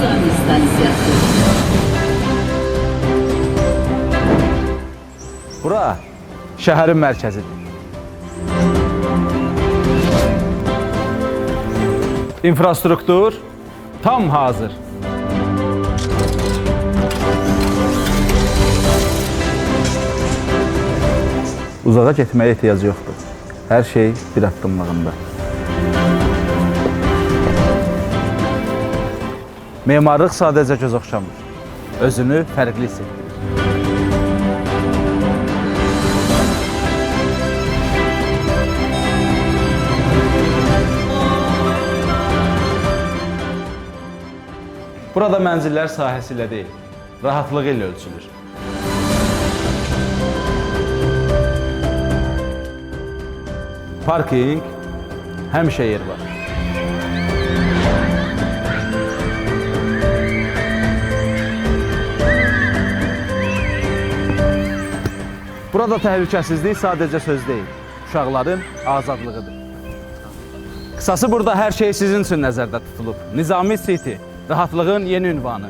Azami stansiyası. Bura şəhərin mərkəzidir. İnfrastruktur tam hazır. Uzağa getməyə ehtiyac yoxdur. Hər şey bir addımlığında. Memarlıq sadəcə göz oxşamır. Özünü fərqli hiss etdirir. Burada mənzillər sahəsi ilə deyil, rahatlığı ilə ölçülür. Parking, həmişə yer var. Burada təhlükəsizlik sadəcə söz deyil, uşaqların azadlığıdır. Qısası burada hər şey sizin üçün nəzərdə tutulub. Nizami City, rahatlığın yeni ünvanı.